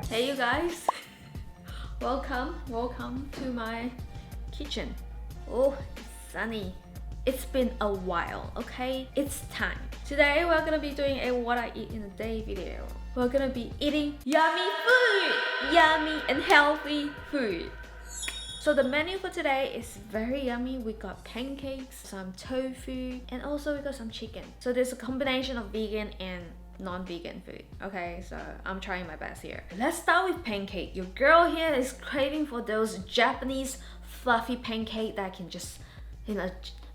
Hey you guys, welcome to my kitchen. Oh, it's sunny. It's been a while, okay? It's time. Today we're gonna be doing a what I eat in a day video. We're gonna be eating yummy food! Yummy and healthy food. So the menu for today is very yummy. We got pancakes, some tofu, and also we got some chicken. So there's a combination of vegan and non-vegan food. Okay, so I'm trying my best here. Let's start with pancake. Your girl here is craving for those Japanese fluffy pancake that can just,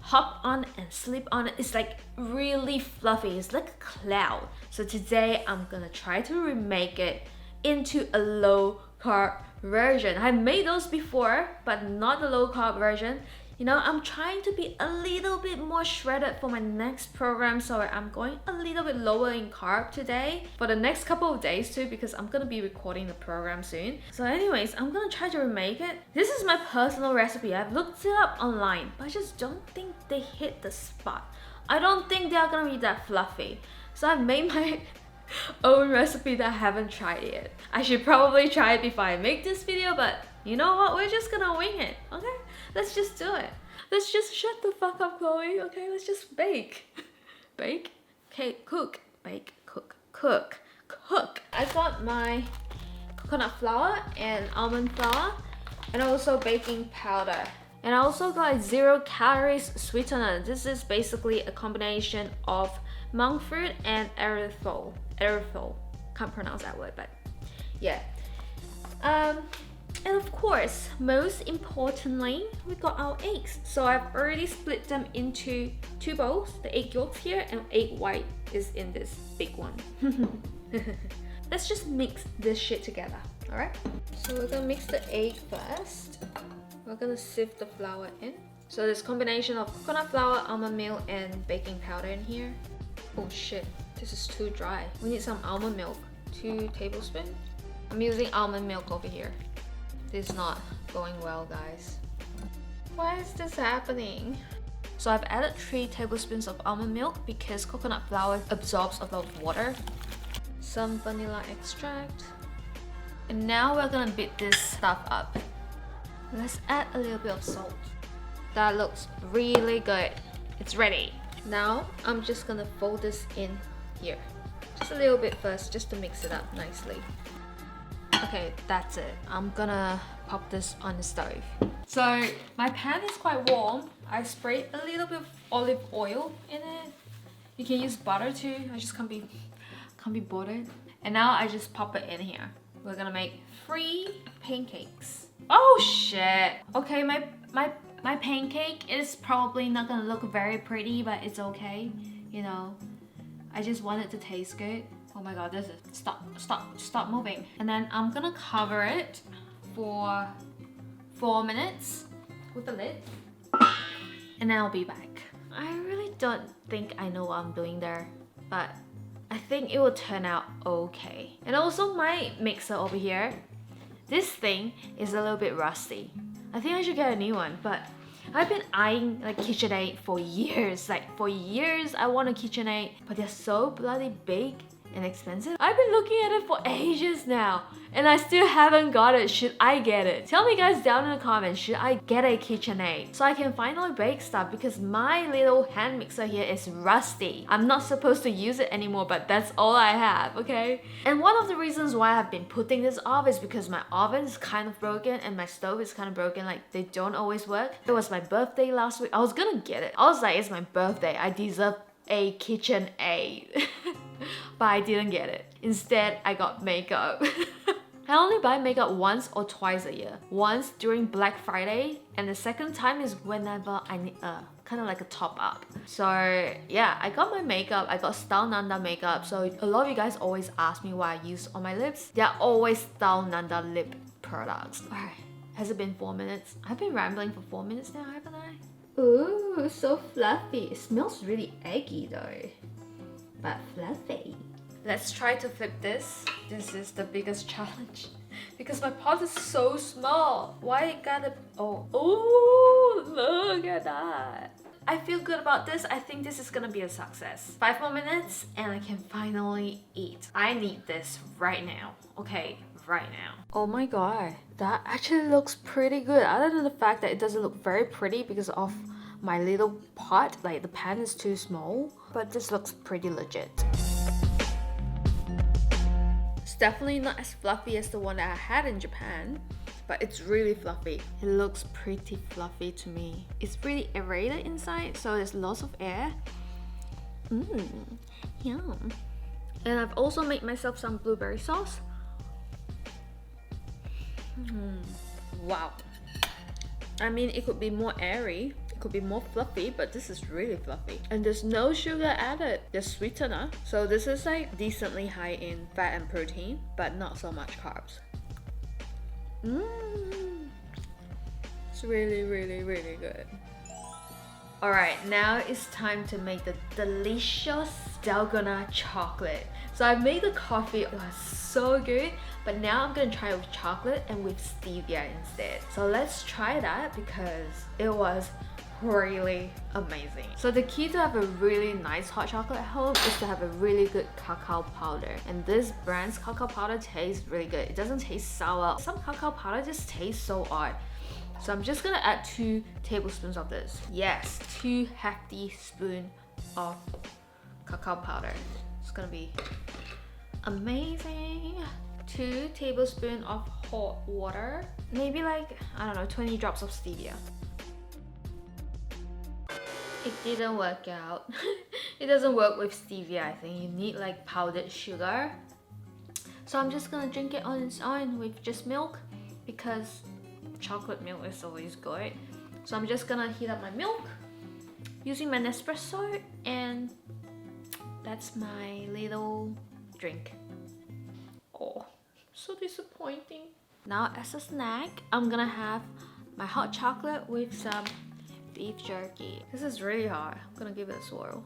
hop on and sleep on it. It's like really fluffy. It's like a cloud. So today I'm gonna try to remake it into a low carb version. I made those before, but not the low carb version. I'm trying to be a little bit more shredded for my next program, so I'm going a little bit lower in carb today for the next couple of days too, because I'm gonna be recording the program soon. So anyways, I'm gonna try to remake it. This is my personal recipe. I've looked it up online, but I just don't think they hit the spot. I don't think they're gonna be that fluffy. So I've made my own recipe that I haven't tried yet. I should probably try it before I make this video, but you know what? We're just gonna wing it, okay? Let's just do it. Let's just shut the fuck up, Chloe, okay? Let's just bake. Bake? Okay, cook. Bake, cook, cook, cook. I got my coconut flour and almond flour and also baking powder. And I also got 0 calories sweetener. This is basically a combination of monk fruit and erythritol. Erythritol. Can't pronounce that word, but yeah. And of course, most importantly, we got our eggs. So I've already split them into 2 bowls. The egg yolks here and egg white is in this big one. Let's just mix this shit together, all right? So we're gonna mix the egg first. We're gonna sift the flour in. So this combination of coconut flour, almond milk, and baking powder in here. Oh shit, this is too dry. We need some almond milk, 2 tablespoons. I'm using almond milk over here. This is not going well, guys. Why is this happening? So I've added 3 tablespoons of almond milk because coconut flour absorbs a lot of water. Some vanilla extract. And now we're gonna beat this stuff up. Let's add a little bit of salt. That looks really good. It's ready. Now I'm just gonna fold this in here. Just a little bit first, just to mix it up nicely. Okay, that's it. I'm gonna pop this on the stove. So my pan is quite warm. I sprayed a little bit of olive oil in it. You can use butter too. I just can't be bothered. And now I just pop it in here. We're gonna make 3 pancakes. Oh shit. Okay, my pancake is probably not gonna look very pretty, but it's okay. I just want it to taste good. Oh my god, this is stop moving. And then I'm gonna cover it for 4 minutes with the lid. And then I'll be back. I really don't think I know what I'm doing there, but I think it will turn out okay. And also my mixer over here, this thing is a little bit rusty. I think I should get a new one, but I've been eyeing KitchenAid for years. For years I want a KitchenAid, but they're so bloody big and expensive. I've been looking at it for ages now and I still haven't got it. Should I get it? Tell me guys down in the comments, should I get a KitchenAid so I can finally bake stuff, because my little hand mixer here is rusty. I'm not supposed to use it anymore, but that's all I have, okay? And one of the reasons why I've been putting this off is because my oven is kind of broken and my stove is kind of broken. They don't always work. It was my birthday last week. I was gonna get it. I was like, it's my birthday. I deserve a KitchenAid. But I didn't get it. Instead, I got makeup. I only buy makeup once or twice a year. Once during Black Friday, and the second time is whenever I need kind of like a top up. So yeah, I got my makeup. I got Style Nanda makeup. So a lot of you guys always ask me what I use on my lips. They're always Style Nanda lip products. Alright, has it been 4 minutes? I've been rambling for 4 minutes now, haven't I? Ooh, so fluffy. It smells really eggy though, but fluffy. Let's try to flip this. This is the biggest challenge because my pot is so small. Why it gotta... Oh, look at that. I feel good about this. I think this is gonna be a success. 5 more minutes and I can finally eat. I need this right now. Okay, right now. Oh my god, that actually looks pretty good. Other than the fact that it doesn't look very pretty because of my little pot, like the pan is too small, but this looks pretty legit. It's definitely not as fluffy as the one that I had in Japan, but it's really fluffy. It looks pretty fluffy to me. It's really aerated inside, so there's lots of air. Yum. And I've also made myself some blueberry sauce. Wow. I mean, it could be more airy, it could be more fluffy, but this is really fluffy. And there's no sugar added. There's sweetener. So this is like decently high in fat and protein, but not so much carbs. It's really, really, really good. Alright, now it's time to make the delicious dalgona chocolate. So I made the coffee, it was so good, but now I'm gonna try it with chocolate and with stevia instead. So let's try that because it was really amazing. So the key to have a really nice hot chocolate at home is to have a really good cacao powder. And this brand's cacao powder tastes really good. It doesn't taste sour. Some cacao powder just tastes so odd. So I'm just gonna add 2 tablespoons of this. Yes, 2 hefty spoons of cacao powder. It's gonna be amazing. 2 tablespoons of hot water. Maybe like, I don't know, 20 drops of stevia. It didn't work out. It doesn't work with stevia, I think. You need like powdered sugar. So I'm just gonna drink it on its own with just milk because chocolate milk is always good. So I'm just gonna heat up my milk using my Nespresso, and that's my little drink. Oh, so disappointing. Now as a snack, I'm gonna have my hot chocolate with some beef jerky. This is really hot. I'm gonna give it a swirl.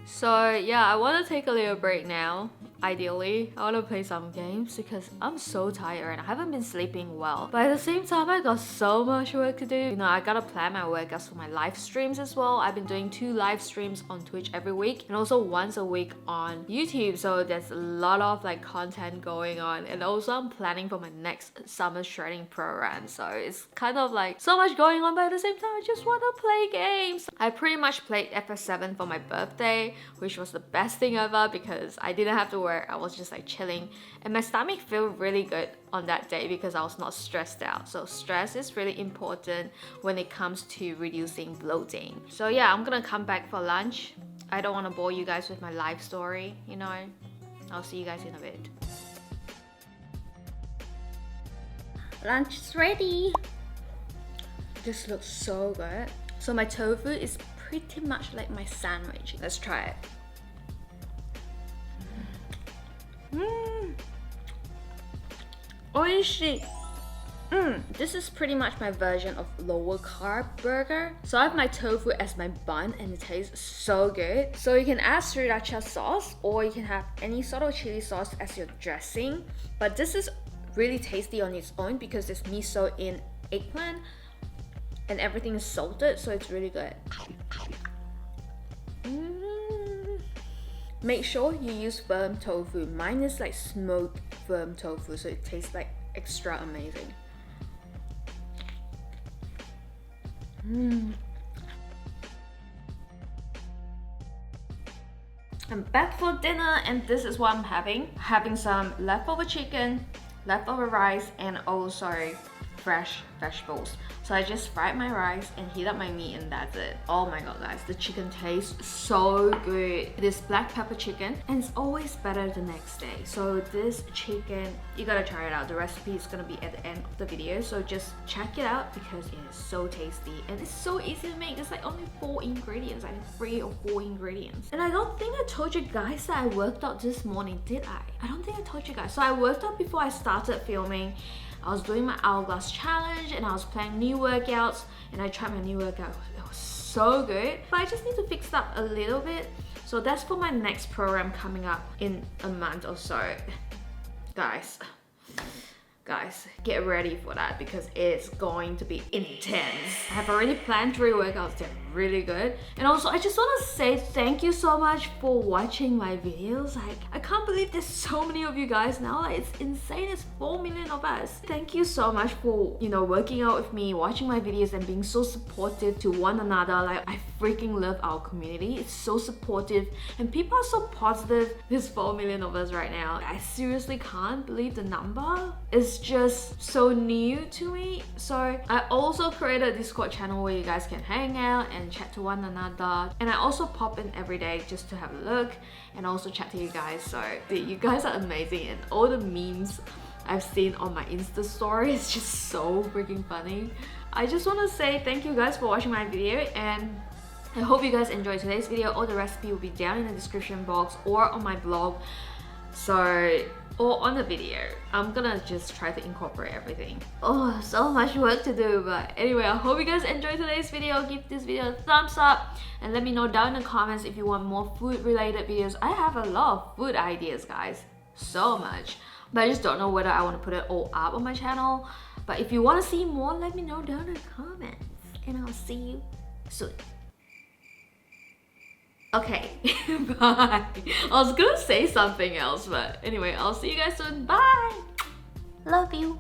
So yeah, I want to take a little break now. Ideally, I want to play some games because I'm so tired and I haven't been sleeping well. But at the same time, I got so much work to do. You know, I gotta plan my workouts for my live streams as well. I've been doing 2 live streams on Twitch every week and also once a week on YouTube. So there's a lot of like content going on. And also I'm planning for my next summer shredding program. So it's kind of like so much going on, but at the same time, I just want to play games. I pretty much played FS7 for my birthday, which was the best thing ever because I didn't have to work. I was just like chilling and my stomach felt really good on that day because I was not stressed out. So stress is really important when it comes to reducing bloating. So yeah, I'm gonna come back for lunch. I don't want to bore you guys with my life story, you know. I'll see you guys in a bit. Lunch is ready. This looks so good. So my tofu is pretty much like my sandwich. Let's try it. Oishi. This is pretty much my version of lower carb burger. So I have my tofu as my bun and it tastes so good. So you can add sriracha sauce or you can have any sort of chili sauce as your dressing. But this is really tasty on its own because there's miso in eggplant and everything is salted, so it's really good. Make sure you use firm tofu. Mine is like smoked firm tofu, so it tastes like extra amazing. I'm back for dinner and this is what I'm having. Having some leftover chicken, leftover rice, and also fresh vegetables. So I just fried my rice and heat up my meat and that's it. Oh my god guys, the chicken tastes so good. It is black pepper chicken and it's always better the next day. So this chicken, you gotta try it out. The recipe is gonna be at the end of the video, so just check it out because it is so tasty and it's so easy to make. There's like only 4 ingredients, like 3 or 4 ingredients. And I don't think I told you guys that I worked out this morning, did I? I don't think I told you guys. So I worked out before I started filming. I was doing my hourglass challenge and I was planning new workouts and I tried my new workout. It was so good, but I just need to fix it up a little bit. So that's for my next program coming up in a month or so. Guys, get ready for that because it's going to be intense. I have already planned 3 workouts. They're really good. And also I just want to say thank you so much for watching my videos. Like, I can't believe there's so many of you guys now. Like, it's insane. It's 4 million of us. Thank you so much for, you know, working out with me, watching my videos and being so supportive to one another. Like, I freaking love our community. It's so supportive and people are so positive. There's 4 million of us right now. I seriously can't believe the number. It's just so new to me. So I also created a Discord channel where you guys can hang out and chat to one another. And I also pop in every day just to have a look and also chat to you guys. So dude, you guys are amazing, and all the memes I've seen on my Insta story is just so freaking funny. I just want to say thank you guys for watching my video, and I hope you guys enjoyed today's video. All the recipe will be down in the description box or on my blog. So, or on the video. I'm gonna just try to incorporate everything. Oh, so much work to do, but anyway, I hope you guys enjoyed today's video. Give this video a thumbs up and let me know down in the comments if you want more food related videos. I have a lot of food ideas, guys. So much. But I just don't know whether I want to put it all up on my channel. But if you want to see more, let me know down in the comments. And I'll see you soon. Okay, bye. I was gonna say something else, but anyway, I'll see you guys soon. Bye! Love you.